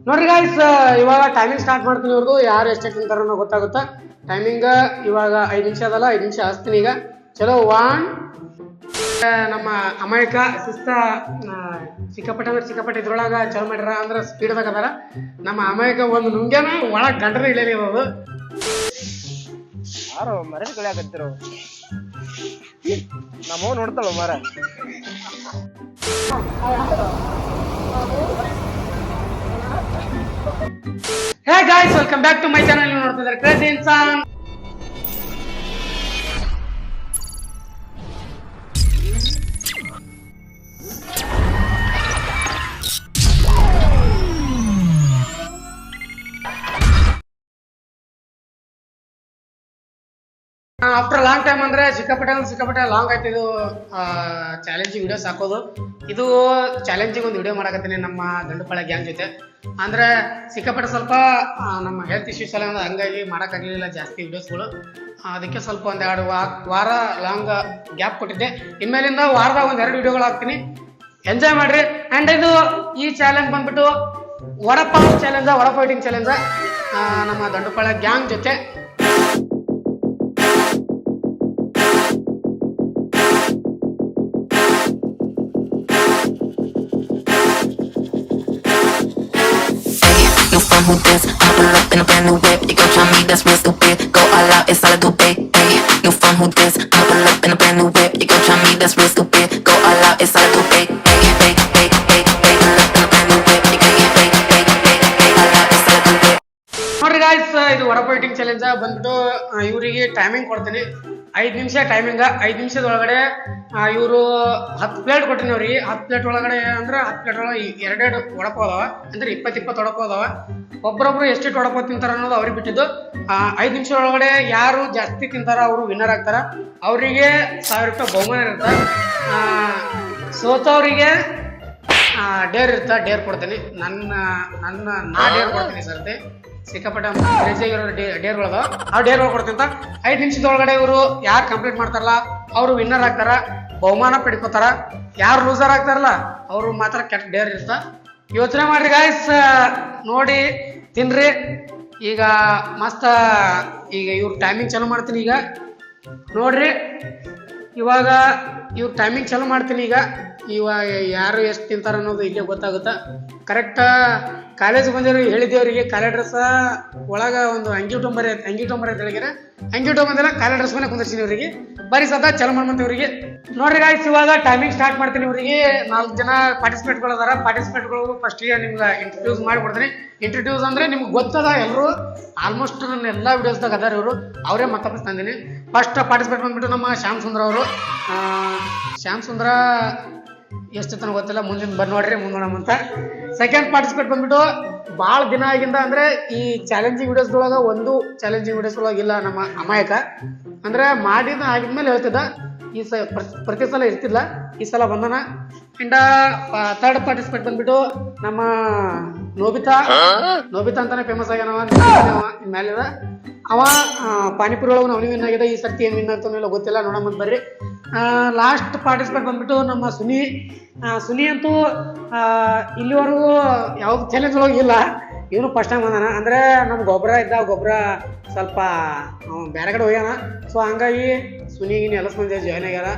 ನೋಡ್ರಿ ಗಾಯ್ಸ್, ಇವಾಗ timing start ಮಾಡ್ತೀನಿ. ಇವ್ರದ್ದು ಯಾರು ಎಷ್ಟು ತಿಂತಾರ ಅನ್ನೋ ಗೊತ್ತಾಗುತ್ತಾ. ಟೈಮಿಂಗ್ ಇವಾಗ 5 ನಿಮಿಷ ಅದಲ್ಲ, 5 ನಿಮಿಷ ಹಚ್ತೀನಿ ಈಗ. ಚಲೋ ಒನ್. ನಮ್ಮ ಅಮಾಯಕ ಶಿಸ್ತ ಸಿಕ್ಕಾಪಟ್ಟೆ ಇದ್ರೊಳಗ ಚಲೋ ಮಾಡ್ಯಾರ, ಅಂದ್ರೆ ಸ್ಪೀಡ್ದಾಗ ಅದಾರ. ನಮ್ಮ ಅಮಾಯಕ ಒಂದು ನುಂಗ್ಯಾನ ಒಳಗ್ ಗಂಟರ ಇಳಿಯಲಿ ಇರೋದು. ಯಾರೋ ಮರ ಕಳಿಯಾಕತ್ತಿರೋ ನಮ್ಮ ನೋಡ್ತಾಳ ಮರ. Hey guys, welcome back to my channel. ನೀವು ನೋಡ್ತಿದ್ದಾರೆ crazy Insaan. After long time ಅಂದ್ರೆ ಸಿಕ್ಕಾಪಟ್ಟೆ ಲಾಂಗ್ ಆಯ್ತು ಇದು ಚಾಲೆಂಜಿಂಗ್ ವಿಡಿಯೋಸ್ ಹಾಕೋದು. ಇದು ಚಾಲೆಂಜಿಂಗ್ ಒಂದು ವಿಡಿಯೋ ಮಾಡಕತ್ತೀನಿ ನಮ್ಮ ದಂಡುಪಾಳ್ಯ ಗ್ಯಾಂಗ್ ಜೊತೆ. ಅಂದ್ರೆ ಸಿಕ್ಕಾಪಟ್ಟೆ ಸ್ವಲ್ಪ ನಮ್ಮ ಹೆಲ್ತ್ ಇಶ್ಯೂಸ್ ಎಲ್ಲ ಹಂಗಾಗಿ ಮಾಡೋಕ್ಕಾಗಲಿಲ್ಲ ಜಾಸ್ತಿ ವಿಡಿಯೋಸ್ಗಳು. ಅದಕ್ಕೆ ಸ್ವಲ್ಪ ಒಂದೆರಡು ವಾರ ಲಾಂಗ್ ಗ್ಯಾಪ್ ಕೊಟ್ಟಿದ್ದೆ. ಇನ್ಮೇಲಿಂದ ವಾರದಾಗ ಒಂದೆರಡು ವಿಡಿಯೋಗಳು ಹಾಕ್ತೀನಿ. ಎಂಜಾಯ್ ಮಾಡ್ರಿ. ಆ್ಯಂಡ್ ಇದು ಈ ಚಾಲೆಂಜ್ ಬಂದ್ಬಿಟ್ಟು ವಡಪಾವ್ ಚಾಲೆಂಜ, ವಡ ಫೈಟಿಂಗ್ ಚಾಲೆಂಜ ನಮ್ಮ ದಂಡುಪಾಳ್ಯ ಗ್ಯಾಂಗ್ ಜೊತೆ. You from who this? I'ma pull up in a brand new whip. You gon' try me, that's real stupid. Go all out, it's all I do, babe. Hey, you from who this? I'ma pull up in a brand new whip. You gon' try me, that's real stupid. Go all out, it's all I do, babe. Hey, hey, hey, hey, hey, pull up in a brand new whip. You gon' get hey, hey, hey, hey, all out, it's all I do, babe. ನೋಡ್ರಿ guys, ಇದು vada fighting challenge ಬಂದ್ಬಿಟ್ಟು ಇವರಿಗೆ timing ಕೊಡ್ತೀನಿ. 5 ನಿಮಿಷ timing. 5 ನಿಮಿಷದ ಒಳಗಡೆ ಇವರು 10 plate ಕೊಟ್ಟಿನಿ ಅವ್ರಿಗೆ. 10 ಪ್ಲೇಟ್ ಒಳಗಡೆ ಅಂದ್ರೆ 10 ಪ್ಲೇಟ್ ಒಳಗೆ 2 ವಡಪಾವ್ ಅದಾವ, ಅಂದ್ರೆ 20 ವಡಪಾವ್ ಅದಾವ. ಒಬ್ಬರೊಬ್ರು ಎಷ್ಟು ವಡಪಾವ್ ತಿಂತಾರ ಅನ್ನೋದು ಅವ್ರಿಗೆ ಬಿಟ್ಟಿದ್ದು. 5 ನಿಮಿಷ ಒಳಗಡೆ ಯಾರು ಜಾಸ್ತಿ ತಿಂತಾರ ಅವರು ವಿನ್ನರ್ ಆಗ್ತಾರ. ಅವರಿಗೆ 1000 ರೂಪಾಯಿ ಬಹುಮಾನ ಇರುತ್ತೆ. ಸೋತವರಿಗೆ ಡೇರ್ ಇರುತ್ತೆ, ಡೇರ್ ಕೊಡ್ತೀನಿ. ನಾ ಡೇರ್ ಕೊಡ್ತೀನಿ ಸರ್ತೆ. ಸಿಕ್ಕಾಪಟ್ಟೆ ಕ್ರೇಜಿಯಾಗಿರೋ ಡೇರ್ಗಳದ, ಆ ಡೇರ್ಗಳು ಕೊಡ್ತೀನಿ ಅಂತ. 5 ನಿಮಿಷದೊಳಗಡೆ ಇವರು ಯಾರು ಕಂಪ್ಲೀಟ್ ಮಾಡ್ತಾರಲ್ಲ ಅವರು ವಿನ್ನರ್ ಆಗ್ತಾರ, ಬಹುಮಾನ ಪಡ್ಕೋತಾರ. ಯಾರು ಲೂಸರ್ ಆಗ್ತಾರಲ್ಲ ಅವರು ಮಾತ್ರ ಕೆಟ್ಟ ಡೇರ್ ಇರ್ತ. ಯೋಚನೆ ಮಾಡ್ರಿ ಗಾಯ್ಸ್, ನೋಡಿ ತಿನ್ರಿ. ಈಗ ಮಸ್ತ ಈಗ ಇವ್ರ ಟೈಮಿಂಗ್ ಚಾಲೂ ಮಾಡ್ತೀನಿ. ಈಗ ನೋಡ್ರಿ, ಇವಾಗ ಇವ್ರ ಟೈಮಿಂಗ್ ಚಾಲೂ ಮಾಡ್ತೀನಿ. ಇವಾಗ ಯಾರು ಎಷ್ಟು ತಿಂತಾರ ಅನ್ನೋದು ಇಲ್ಲೇ ಗೊತ್ತಾಗುತ್ತಾ. ಕರೆಕ್ಟ್ ಕಾಲೇಜ್ ಬಂದಿರೋ ಹೇಳಿದ್ದೇವ್ರಿಗೆ ಕಾಲೇ ಡ್ರೆಸ್ ಒಳಗ ಒಂದು ಅಂಗಿ ಟೊಂಬರಿ ಅಂತ ಹೇಳಿದ್ರೆ ಅಂಗಿ ಟೊಂಬಂದಿಲ್ಲ, ಕಾಲೇ ಡ್ರೆಸ್ ಮನೆ ಕುಂದಿರ್ತೀನಿ ಇವರಿಗೆ. ಬರೀ ಸದಾ ಚಲೋ ಮಾಡ್ಮಂತ ಇವ್ರಿಗೆ. ನೋಡ್ರಿ ಗಾಯ್ಸ್, ಇವಾಗ ಟೈಮಿಂಗ್ ಸ್ಟಾರ್ಟ್ ಮಾಡ್ತೀನಿ. ಇವರಿಗೆ 4 ಜನ ಪಾರ್ಟಿಸಿಪೇಟ್ಗಳು ಅದಾರ. ಪಾರ್ಟಿಸಿಪೇಟ್ಗಳು ಫಸ್ಟಿಗೆ ನಿಮ್ಗೆ ಇಂಟ್ರಡ್ಯೂಸ್ ಮಾಡಿಕೊಡ್ತೀನಿ. ಇಂಟ್ರಡ್ಯೂಸ್ ಅಂದ್ರೆ ನಿಮ್ಗೆ ಗೊತ್ತದ, ಎಲ್ಲರೂ ಆಲ್ಮೋಸ್ಟ್ ನನ್ನ ಎಲ್ಲ ವಿಡಿಯೋಸ್ದಾಗ ಅದಾರ ಇವರು. ಅವರೇ ಮತ್ತಪ್ಪ ತಂದೀನಿ. ಫಸ್ಟ್ ಪಾರ್ಟಿಸಿಪೇಟ್ ಬಂದ್ಬಿಟ್ಟು ನಮ್ಮ ಶ್ಯಾಮ್ ಸುಂದ್ರ ಅವರು. ಶ್ಯಾಮ್ ಸುಂದ್ರ ಎಷ್ಟು ತನಕ ಗೊತ್ತಿಲ್ಲ, ಮುಂದಿನ ಬಂದು ನೋಡ್ರಿ, ಮುಂದೋಣಂತ. ಸೆಕೆಂಡ್ ಪಾರ್ಟಿಸಿಪೇಟ್ ಬಂದ್ಬಿಟ್ಟು ಭಾಳ ದಿನ ಆಗಿಂದ ಅಂದ್ರೆ ಈ ಚಾಲೆಂಜಿಂಗ್ ವಿಡಿಯೋಸ್ದೊಳಗೆ ಒಂದು ಚಾಲೆಂಜಿಂಗ್ ವಿಡಿಯೋಸ್ ಒಳಗೆ ಇಲ್ಲ ನಮ್ಮ ಅಮಾಯಕ. ಅಂದ್ರೆ ಮಾಡಿದ ಆಗಿದ್ಮೇಲೆ ಹೇಳ್ತಿದ್ದ, ಈ ಪ್ರತಿ ಸಲ ಇರ್ತಿಲ್ಲ, ಈ ಸಲ ಬಂದನ. ಅಂಡ್ ಥರ್ಡ್ ಪಾರ್ಟಿಸಿಪೇಟ್ ಬಂದ್ಬಿಟ್ಟು ನಮ್ಮ ನೋಬಿತಾ ಅಂತಾನೆ ಫೇಮಸ್ ಆಗ್ಯಾನವ ಮೇಲಿದ. ಅವ ಪಾನಿಪುರಿ ಒಳಗೆ ಅವ್ನಿಗೆ ವಿನ್ ಆಗಿದೆ. ಈ ಸರ್ತಿ ಏನು ವಿನ್ ಆಗ್ತಾನೋ ಗೊತ್ತಿಲ್ಲ, ನೋಡಂಬಂತ ಬರ್ರಿ. ಲಾಸ್ಟ್ ಪಾರ್ಟಿಸಿಪೇಟ್ ಬಂದ್ಬಿಟ್ಟು ನಮ್ಮ ಸುನಿ ಅಂತೂ ಇಲ್ಲಿವರೆಗೂ ಯಾವ್ದು ಚಾಲೆಂಜ್ ಒಳಗೆ ಇಲ್ಲ. ಇವನು ಫಸ್ಟ್ ಟೈಮ್ ಬಂದಾನ. ಅಂದರೆ ನಮ್ಮ ಗೊಬ್ಬರ ಸ್ವಲ್ಪ ಬೇರೆ ಕಡೆ ಹೋಗ್ಯಾನ. ಸೊ ಹಂಗಾಗಿ ಸುನಿಗಿನ ಎಲ್ಲ ಮಂದಿ ಜಾಯ್ನ್ ಆಗ್ಯಾರ.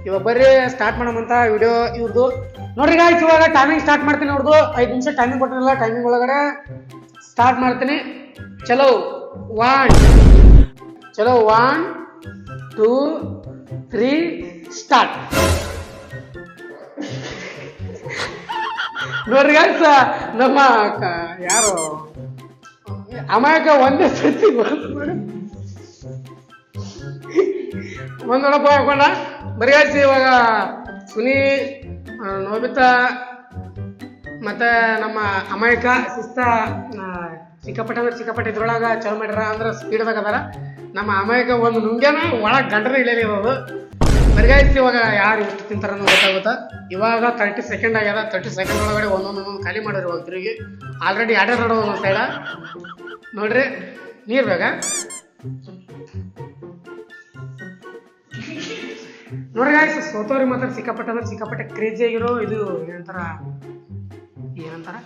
ಇವಾಗ ಬರ್ರಿ ಸ್ಟಾರ್ಟ್ ಮಾಡಮಂತ ವಿಡಿಯೋ ಇವ್ರದ್ದು. ನೋಡ್ರಿ ಗಾಯ್ಸ್, ಇವಾಗ ಟೈಮಿಂಗ್ ಸ್ಟಾರ್ಟ್ ಮಾಡ್ತೀನಿ. ಅವ್ರದ್ದು 5 ನಿಮಿಷ ಟೈಮಿಂಗ್ ಕೊಟ್ಟಿರಲ್ಲ, ಟೈಮಿಂಗ್ ಒಳಗಡೆ ಸ್ಟಾರ್ಟ್ ಮಾಡ್ತೀನಿ. ಚಲೋ 1 2 3 ಸ್ಟಾರ್ಟ್. ನೋಡ್ರಿ ಗಾಯ್ಸ್, ನಮ್ಮ ಯಾರು ಅಮಾಯಕ ಒಂದೇ ಸರ್ತಿ ಒಂದು ವಡಪಾವ್ ಹಾಕೊಂಡ. ಬರೀ ಗಾಯ್ಸ್, ಇವಾಗ ಸುನಿ, ನೋಬಿತಾ ಮತ್ತೆ ನಮ್ಮ ಅಮಾಯಕ ಶಿಸ್ತ ಸಿಕ್ಕಾಪಟ್ಟೆ ಇದ್ರೊಳಗ ಚಲೋ ಮಾಡ್ಯಾರ, ಅಂದ್ರೆ ಸ್ಪೀಡ್ದಾಗ ಅದಾರ. ನಮ್ಮ ಅಮಾಯಕ ಒಂದು ನುಂಗ್ಯಾನ ಒಳಗೆ ಗಂಟರ ಇಳಿಯಲಿ ಇರೋದು. ಬರಿಗಾಯ್ತು. ಇವಾಗ ಯಾರು ಎಷ್ಟು ತಿಂತಾರ ಅನ್ನೋ ಗೊತ್ತಾಗುತ್ತಾ. ಇವಾಗ 30 ಸೆಕೆಂಡ್ ಆಗ್ಯದ. 30 ಸೆಕೆಂಡ್ ಒಳಗಡೆ ಒಂದೊಂದು ಖಾಲಿ ಮಾಡಿರಿ. ಇವಾಗ ತಿರುಗಿ ಆಲ್ರೆಡಿ ಆಡೇ ನೋಡೋದು ಒಂದು ಸೈಡ. ನೋಡ್ರಿ, ನೀರು ಬೇಕಾ? ನೋಡ್ರಿ ಗಾಯ್ಸ್, ಸೋತವ್ರಿಗೆ ಮಾತ್ರ ಸಿಕ್ಕಾಪಟ್ಟೆ ಕ್ರೇಜಿ ಆಗಿರೋ ಇದು ಏನಂತಾರ ಏನಂತಾರ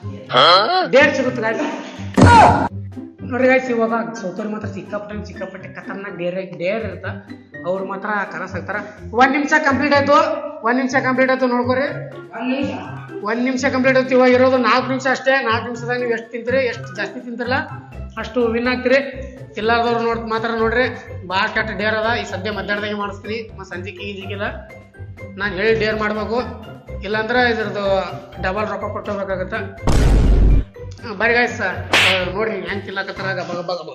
ಡೇರ್ ಸಿಗುತ್ತೆ ಗಾಯ್ಸ್. ನೋಡ್ರಿ ಗಾಯ್ಸ್, ಇವಾಗ ಸೋತೋರು ಮಾತ್ರ ಸಿಕ್ಕಾಪಟ್ಟೆ ಖತರ್ನಾಕ್ ಡೇರ್ ಇರ್ತ. ಅವ್ರು ಮಾತ್ರ ಕನಸ್ ಆಗ್ತಾರ. 1 ನಿಮಿಷ ಕಂಪ್ಲೀಟ್ ಆಯ್ತು ನೋಡ್ಕೊರಿ. 1 ನಿಮಿಷ ಕಂಪ್ಲೀಟ್ ಆಯ್ತು. ಇವಾಗ ಇರೋದು 4 ನಿಮಿಷ ಅಷ್ಟೇ. 4 ನಿಮಿಷದಾಗ ನೀವು ಎಷ್ಟು ತಿಂತೀರಿ, ಎಷ್ಟು ಜಾಸ್ತಿ ತಿಂತಿರಲ್ಲ ಅಷ್ಟು ವಿನ್ ಆಗ್ತೀರಿ. ಇಲ್ಲಾರ್ದವ್ರು ಮಾತ್ರ ನೋಡ್ರಿ ಭಾಳ ಕೆಟ್ಟ ಡೇರ್ ಅದ. ಈ ಸದ್ಯ ಮಧ್ಯಾಹ್ನದಾಗೆ ಮಾಡಿಸ್ತೀನಿ, ಸಂಜೆಗೆ ಈಜಿಗಿಲ್ಲ. ನಾನು ಹೇಳಿ ಡೇರ್ ಮಾಡ್ಬೇಕು, ಇಲ್ಲಾಂದ್ರೆ ಇದ್ರದ್ದು ಡಬಲ್ ರೊಕ್ಕ ಕೊಟ್ಟೋಗ್ಬೇಕಾಗತ್ತೆ. ಬರೀ ಗಾಯ್ಸ್ ನೋಡ್ರಿ ಹೆಂಗೆ ತಿನ್ನಕತ್ತಾರ ಗಬ ಗಬ ಗಬ.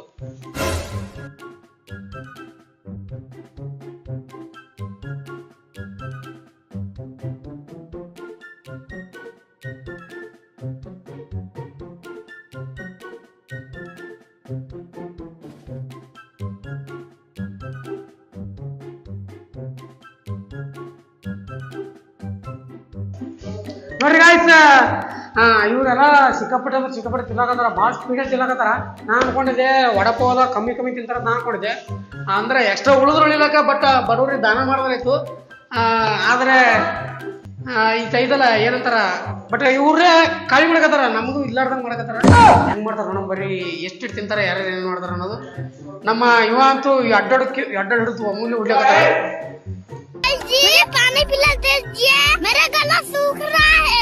ನೋಡ್ರಿ ಗಾಯ್ಸ್, ಇವರೆಲ್ಲ ಸಿಕ್ಕಾಪಟ್ಟೆ ತಿನ್ನಕತ್ತಾರ, ಭಾಳ ಸ್ಪೀಡಾಗಿ ತಿನ್ನಕತ್ತಾರ. ನಾ ಅನ್ಕೊಂಡಿದ್ದೆ ವಡಪಾವ ಕಮ್ಮಿ ತಿಂತಾರ ನಾ ಅನ್ಕೊಂಡಿದ್ದೆ. ಅಂದ್ರೆ ಎಕ್ಸ್ಟ್ರಾ ಉಳಿಲಕ್ಕ, ಬಟ್ ಬಡವ್ರಿಗೆ ದಾನ ಮಾಡಿದ್ರಾಯ್ತು. ಆದ್ರೆ ಈಗ ಇದಲ್ಲ ಏನಂತಾರ, ಬಟ್ ಇವ್ರೇ ಕಾಳಿ ಮಾಡಕತ್ತಾರ, ನಮಗೂ ಇಲ್ಲಾರ್ದಂಗೆ ಮಾಡಕತ್ತಾರ. ಹೆಂಗ್ ಮಾಡ್ತಾರ ನೋಡಮ್ ಬರ್ರಿ, ಎಷ್ಟು ತಿಂತಾರ, ಯಾರ್ಯಾರು ಏನ್ ಮಾಡ್ತಾರ ಅನ್ನೋದು. ನಮ್ಮ ಇವ ಅಂತೂ ಅಡ್ಡಾಡ್ ಹಿಡಿದು ಅಮೂಲ್ಯ ಹುಡ್ಲಿಕತ್ತಾರ. पानी पिला दीजिए, मेरा गला सूख रहा है.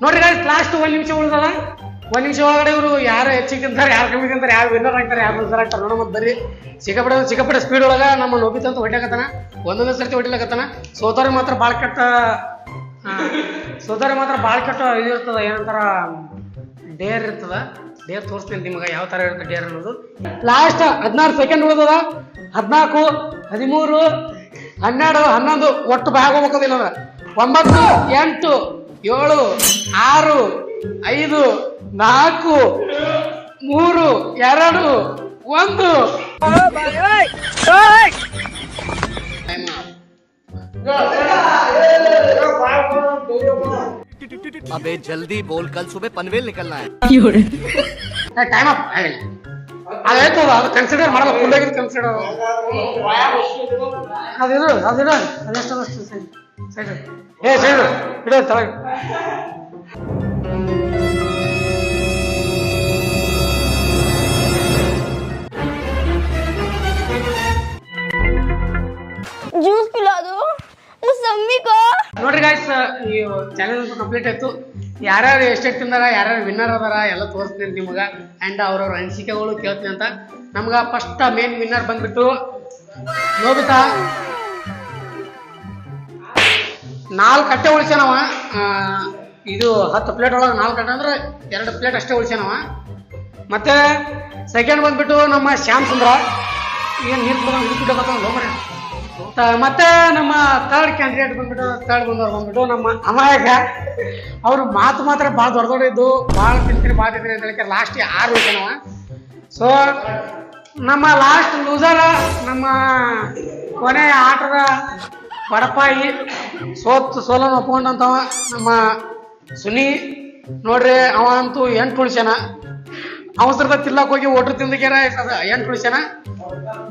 ನೋಡ್ರಿ ಗಾಯ್ಸ್, ಲಾಸ್ಟ್ 1 ನಿಮಿಷ ಉಳಿದದ. 1 ನಿಮಿಷ ಒಳಗಡೆ ಇವರು ಯಾರು ಹೆಚ್ಚಿಗೆ ತಿಂತಾರೆ, ಯಾರು ಕಮ್ಮಿ ತಿಂತಾರೆ, ಯಾರು ವಿನ್ನರ್ ಆಗ್ತಾರೆ, ಯಾರು ಲೂಸರ್ ಆಗ್ತಾರೆ ನೋಡೋ. ಮತ್ತೆ ಬರ್ರಿ ಸಿಕ್ಕಾಪಟ್ಟೆ ಸ್ಪೀಡ್ ಒಳಗ ನಮ್ಮ ನೋಬಿತಾ ಅಂತ ಹೊಡ್ಯಾಕತ್ತಾನ. ಒಂದೊಂದೇ ಸರ್ತಿ ಹೊಡಿಲಕತ್ತಾನ. ಸೋತವ್ರಿಗೆ ಮಾತ್ರ ಭಾಳ ಕೆಟ್ಟ ಇದು ಇರ್ತದ, ಏನಂತಾರ ಡೇರ್ ಇರ್ತದ. ಡೇರ್ ತೋರಿಸ್ತೀನಿ ನಿಮಗೆ ಯಾವ ಥರ ಇರುತ್ತೆ ಡೇರ್ ಅನ್ನೋದು. Last 16 second ಉಳಿದದ. 14, 13, 12, 11 ಒಟ್ಟು ಬ್ಯಾಗ್ ಹೋಗ್ಬೇಕದಿಲ್ಲ ಅಂದ್ರೆ 9, 8, 7, 6, 5, 4, 3, 2, 1. अबे जल्दी बोल, कल सुबह पनवेल निकलना है. ಟೈಮ್ ಅಪ್ ಅದಾಯ್ತು. ಅದು ಕನ್ಸಿಡರ್ ಮಾಡಬೇಕು, ಫುಲ್ಲಾಗಿ ಕನ್ಸಿಡರ್ ಅದೆಷ್ಟು ಸೈಡ್ ಇಡೋ ತಳಗೆ. जूस पिला दो मौसमी को. ನೋಡ್ರಿ ಗಾಯ್ಸ್, ಈ ಚಾಲೆಂಜ್ ಅಂತೂ ಕಂಪ್ಲೀಟ್ ಆಯ್ತು. ಯಾರ್ಯಾರು ಎಷ್ಟೆಷ್ಟು ತಿಂದಾರ, ಯಾರ್ಯಾರು ವಿನ್ನರ್ ಅದಾರ ಎಲ್ಲ ತೋರಿಸ್ತೀನಿ ನಿಮ್ಗೆ. ಆ್ಯಂಡ್ ಅವ್ರವ್ರ ಅನಿಸಿಕೆಗಳು ಕೇಳ್ತೀನಿ ಅಂತ. ನಮ್ಗೆ ಫಸ್ಟ್ ಮೇನ್ ವಿನ್ನರ್ ಬಂದ್ಬಿಟ್ಟು ನೋಬಿತಾ. 4 ಕಟ್ಟೆ ಉಳಿಸ್ಯಾನವ. ಇದು 10 ಪ್ಲೇಟ್ ಒಳಗೆ 4 ಕಟ್ಟೆ ಅಂದ್ರೆ 2 ಪ್ಲೇಟ್ ಅಷ್ಟೇ ಉಳಿಸ್ಯಾನವ. ಮತ್ತೆ ಸೆಕೆಂಡ್ ಬಂದ್ಬಿಟ್ಟು ನಮ್ಮ ಶ್ಯಾಮ್ ಸುಂದ್ರ. ಏನು ನೀರು ಮತ್ತೆ ನಮ್ಮ ಥರ್ಡ್ ಕ್ಯಾಂಡಿಡೇಟ್ ಬಂದ್ಬಿಟ್ಟು ನಮ್ಮ ಅಮಾಯಕ. ಅವರು ಮಾತ್ರ ಭಾಳ ದೊಡ್ಡದು, ಭಾಳ ತಿಂತೀನಿ ಅಂತ ಹೇಳಿ ಲಾಸ್ಟ್ 6 ಉಳಿಸ್ಯಾನವ. ಸೊ ನಮ್ಮ ಲಾಸ್ಟ್ ಲೂಸರ್, ನಮ್ಮ ಕೊನೆಯ ಆಟದ ಬಡಪಾಯಿ, ಸೋಲನ್ನು ಒಪ್ಕೊಂಡಂತವ ನಮ್ಮ ಸುನಿ. ನೋಡ್ರಿ ಅವ ಅಂತೂ 8 ಉಳಿಸ್ಯಾನ. ಅವಸರದ ತಿಲ್ಲಕ್ ಹೋಗಿ ಒಟ್ರು ತಿಂದಕ್ಯಾರ 8 ಉಳಿಸ್ಯಾನ.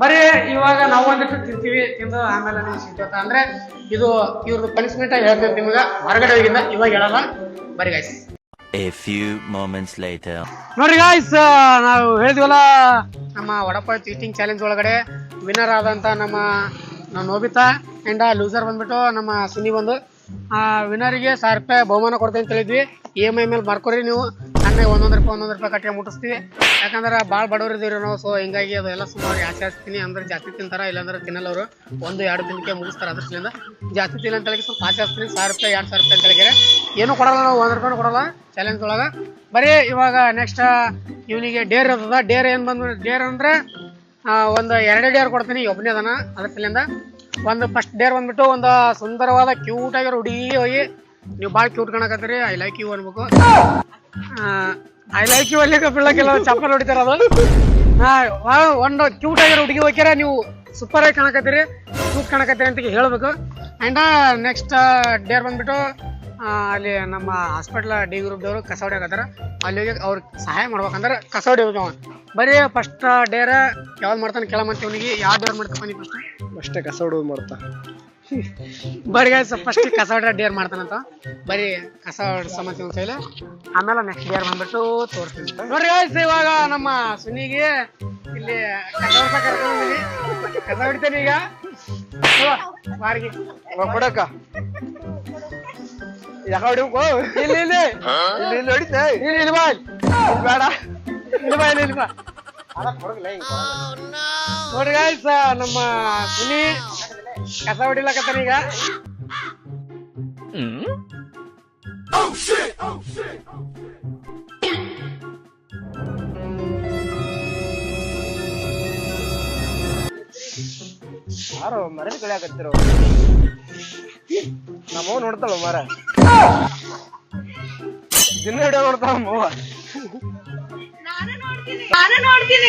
ಬರೀ ಇವಾಗ ನಾವು ಒಂದಿಟ್ಟು ತಿಂತೀವಿ, ತಿಂದು ಆಮೇಲೆ ಸಿಗ್ತೈತ. ಅಂದ್ರೆ ಇದು ಇವ್ರದ್ದು ಪನಿಷ್ಮೆಂಟ್ ಆಗಿ ಹೇಳ್ತೈತೆ ನಿಮ್ಗೆ ಹೊರಗಡೆ ಹೋಗಿಂದ. ಇವಾಗ ಹೇಳಲ್ಲ, ಬರೀ guys. A few moments later. ನೋಡ್ರಿ ಗಾಯ್ಸ್, ನಾವು ಹೇಳಿದ್ವಲ್ಲ ನಮ್ಮ ವಡಪಾವ್ ಈಟಿಂಗ್ ಚಾಲೆಂಜ್ ಒಳಗಡೆ ವಿನ್ನರ್ ಆದಂತ ನಮ್ಮ ನೋಬಿತಾ ಅಂಡ್ ಲೂಸರ್ ಬಂದ್ಬಿಟ್ಟು ನಮ್ಮ ಸುನಿ ಬಂದು. ವಿನ್ನರಿಗೆ 1000 ರೂಪಾಯಿ ಬಹುಮಾನ ಕೊಡ್ತೇವೆ ಅಂತ ಹೇಳಿದ್ವಿ. EMI ಮೇಲೆ ಬರ್ಕೊರಿ ನೀವು. ಹಂಗೆ 100 ರೂಪಾಯಿ ಕಟ್ಟಿ ಮುಟ್ಟಿಸ್ತೀವಿ. ಯಾಕಂದ್ರೆ ಭಾಳ ಬಡವ್ರು ಇದೀವಿ ನಾವು. ಸೊ ಹಿಂಗಾಗಿ ಅದೆಲ್ಲ ಸುಮಾರು ಆಚರಿಸ್ತೀನಿ. ಅಂದ್ರೆ ಜಾಸ್ತಿ ತಿಂತಾರ, ಇಲ್ಲಾಂದ್ರೆ ತಿನ್ನಲ್ಲ ಅವರು. 1-2 ದಿನಕ್ಕೆ ಮುಗಿಸ್ತಾರೆ. ಅದ್ರಲ್ಲಿಂದ ಜಾಸ್ತಿ ತಿನ್ನ ಅಂತ ಹೇಳಿ ಸ್ವಲ್ಪ ಆಚರಿಸ್ತೀನಿ. 1000 ರೂಪಾಯಿ 2000 ರೂಪಾಯಿ ಅಂತ ಹೇಳಿದ್ರೆ ಏನೂ ಕೊಡಲ್ಲ ನಾವು, 1 ರೂಪಾಯಿ ಕೊಡಲ್ಲ ಚಾಲೆಂಜ್ ಒಳಗೆ. ಬರೀ ಇವಾಗ ನೆಕ್ಸ್ಟ್ ಇವನಿಗೆ ಡೇರ್ ಇರ್ತದ. ಡೇರ್ ಏನು ಬಂದು ಡೇರ್ ಅಂದ್ರೆ ಒಂದು 2 ಡೇರ್ ಕೊಡ್ತೀನಿ. ಒಬ್ಬನೇ ಅದನ್ನ ಅದ್ರ ಸಲಿಂದ ಒಂದು ಫಸ್ಟ್ ಡೇರ್ ಬಂದ್ಬಿಟ್ಟು ಒಂದು ಸುಂದರವಾದ ಕ್ಯೂಟ್ ಆಗಿರೋ ಹುಡುಗಿ ಹೋಗಿ, ನೀವು ಭಾಳ ಕ್ಯೂಟ್ ಕಾಣಕತ್ತೀರಿ, ಐ ಲೈಕ್ ಯು ಅನ್ಬೇಕು. ಐ ಲೈಕ್ ಯು ಅಲ್ಲಿ ಬೀಳಕ್ಕೆಲ್ಲ ಚಪ್ಪಲ್ ಹೊಡಿತಾರ ಅದು. ಒಂದು ಕ್ಯೂಟ್ ಆಗಿರೋ ಹುಡುಗಿ ಹೋಗ್ಯಾರ ನೀವು ಸೂಪರ್ ಆಗಿ ಕಾಣಕತ್ತೀರಿ ಕ್ಯೂಟ್ ಕಾಣಕತ್ತೀರಿ ಅಂತ ಹೇಳ್ಬೇಕು ಆ್ಯಂಡ್ ನೆಕ್ಸ್ಟ್ ಡೇರ್ ಬಂದ್ಬಿಟ್ಟು ಅಲ್ಲಿ ನಮ್ಮ ಹಾಸ್ಪಿಟ್ಲ್ ಡಿ ಗ್ರೂಪ್ದವರು ಕಸ ಹೊಡಿಯಾಕತ್ತಾರ ಅಲ್ಲಿ ಹೋಗಿ ಅವ್ರಿಗೆ ಸಹಾಯ ಮಾಡ್ಬೇಕಂದ್ರೆ ಕಸ ಹೊಡಿಬೇಕು ಬರೀ ಫಸ್ಟ್ ಡೇರ ಯಾವ್ದು ಮಾಡ್ತಾನೆ ಕೇಳಮಂತ ಅವನಿಗೆ ಯಾವ ಡೇರ್ ಮಾಡ್ತಾನೆ ನೀವು ಅಷ್ಟೇ ಕಸ ಹೊಡೋದು ಮಾಡ್ತಾ ಬರೀ ಫಸ್ಟ್ ಕಸ ಹೊಡ್ರ ಡೇರ್ ಮಾಡ್ತಾನಂತ ಬರೀ ಕಸ ಹೊಡ್ಸಮಂತ ಇವನ್ ಕೈಲಿ ಆಮೇಲೆ ನೆಕ್ಸ್ಟ್ ಡೇರ್ ಬಂದ್ಬಿಟ್ಟು ತೋರಿಸ್ತೀನಿ ನೋಡ್ರಿ guys, ಇವಾಗ ನಮ್ಮ ಸುನಿಗೆ ಇಲ್ಲಿ ಕಸ ಹೊಡ್ಸ ಕರ್ಕೊಂಡ್ಬಂದಿನಿ ಕಸ ಹೊಡಿತೇನೆ ಈಗ ಬಾರಿಗೆ ಕೊಡಕ್ಕ ಯಾಕ ಹೊಡಿಬೇಕು ಇಲ್ಲಿ ಇಲ್ಲಿ ಇಲ್ಲಿ ಇಲ್ಲಿ ಹೊಡಿತೆ ಇಲ್ಲಿ ಇಲ್ಲಿ ಬಾ ಬೇಡ ಇಲ್ಲಿ ಬಾ ಇಲ್ಲಿ ಬಾ ನೋಡ್ರಿ guys, ನಮ್ಮ ಸುನಿ ಕಸ ಹೊಡಿಲಕತ್ತಾನ ಈಗ ಯಾರು ಮರದಿ ಕಳಿಯಾಕತ್ತಿರೋ ನಮ್ಮವ್ ನೋಡ್ತಾಳ ಮರ ದಿನ ಹಿಡಿಯೋ ನೋಡ್ತಾಳ ನಮ್ಮವ್ವ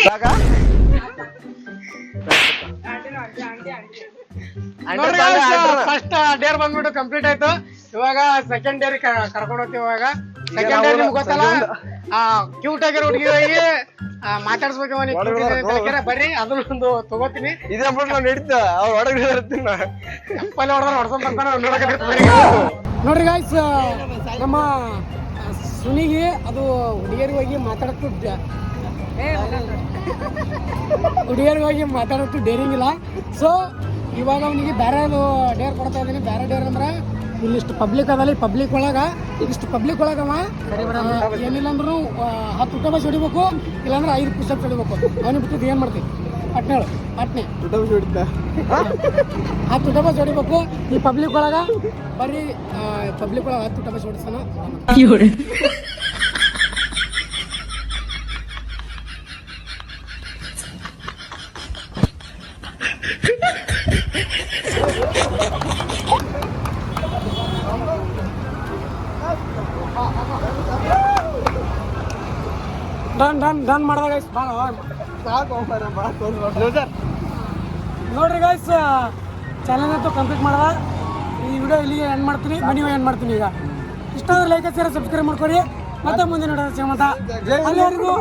ಸಾಕ? ನೋಡ್ರಿ ಫಸ್ಟ್ ಡೇರ್ ಬಂದ್ಬಿಟ್ಟು ಕಂಪ್ಲೀಟ್ ಆಯ್ತು ಇವಾಗ ಸೆಕೆಂಡ್ ಡೇರ್ ಕರ್ಕೊಂಡು ಹೋಗ್ತೀವಿ ಇವಾಗ ಸೆಕೆಂಡ್ ಡೇರ್ ನಿಮ್ಗೆ ಗೊತ್ತಲ್ಲ ಕ್ಯೂಟ್ ಆಗಿರೋ ಹುಡುಗಿ ಹೋಗಿ ಮಾತಾಡ್ಸ್ಬೇಕು ಅವನಿಗೆ ಬರ್ರಿ ಅದನ್ನೊಂದು ತಗೋತೀನಿ ಇದೇ ಬಿಟ್ಟು ನಾನು ಹಿಡಿತ ಅವ್ರು ಹೊರಗೆ ಇರ್ತೀನಿ ಪಲ್ಲೆ ಹೊಡೆದ್ರೆ ಹೊಡ್ಸಂತ ನೋಡ್ರಿ ಗಾಯ್ಸ್ ನಮ್ಮ ಸುನಿಗೆ ಅದು ಹುಡುಗಿಯರಿಗೆ ಹೋಗಿ ಮಾತಾಡೋದು ಡೇರಿಂಗ್ ಇಲ್ಲ ಸೊ ಇವಾಗ ಅವನಿಗೆ ಬೇರೆ ಡೇರ್ ಕೊಡ್ತಾ ಇದ್ದೀನಿ ಬೇರೆ ಡೇರ್ ಅಂದ್ರೆ ಇಲ್ಲಿಷ್ಟು ಪಬ್ಲಿಕ್ ಅದಲ್ಲ ಈ ಪಬ್ಲಿಕ್ ಒಳಗ ಇಷ್ಟು ಪಬ್ಲಿಕ್ ಒಳಗ ಏನಿಲ್ಲ ಅಂದ್ರೂ 10 ಊಟ ಬಸ್ ಹೊಡಿಬೇಕು ಇಲ್ಲಾಂದ್ರೆ 5 ಪುಷಪ್ ಹೊಡಿಬೇಕು ಅವನಿಗೆ ಬಿಟ್ಟಿದ್ದು ಏನ್ ಮಾಡ್ತೀವಿ ಪಟ್ನೆ ಪಟ್ನೆ 10 ಊಟ ಬಸ್ ಹೊಡಿಬೇಕು ಈ ಪಬ್ಲಿಕ್ ಒಳಗ ಬರೀ ಪಬ್ಲಿಕ್ ಒಳಗ 10 ಊಟ ಬಸ್ ಹೊಡಿಸೋಣ ಡನ್ ಮಾಡಿದಾಗ ನೋಡ್ರಿ ಗೈಸ್ ಚಾನಲ್ ಅಂತೂ ಕಂಪ್ಲೀಟ್ ಮಾಡದ ಈ ವಿಡಿಯೋ ಇಲ್ಲಿಗೆ ಎಂಡ್ ಮಾಡ್ತೀನಿ ಮನೆಯೂ ಎಂಡ್ ಮಾಡ್ತೀನಿ ಈಗ ಇಷ್ಟ ಅಂದ್ರೆ ಲೈಕ್ ಸೇರಿ ಸಬ್ಸ್ಕ್ರೈಬ್ ಮಾಡ್ಕೊರಿ ಮತ್ತೆ ಮುಂದೆ ನೋಡೋಣ ಅಲ್ಲಿವರೆಗೂ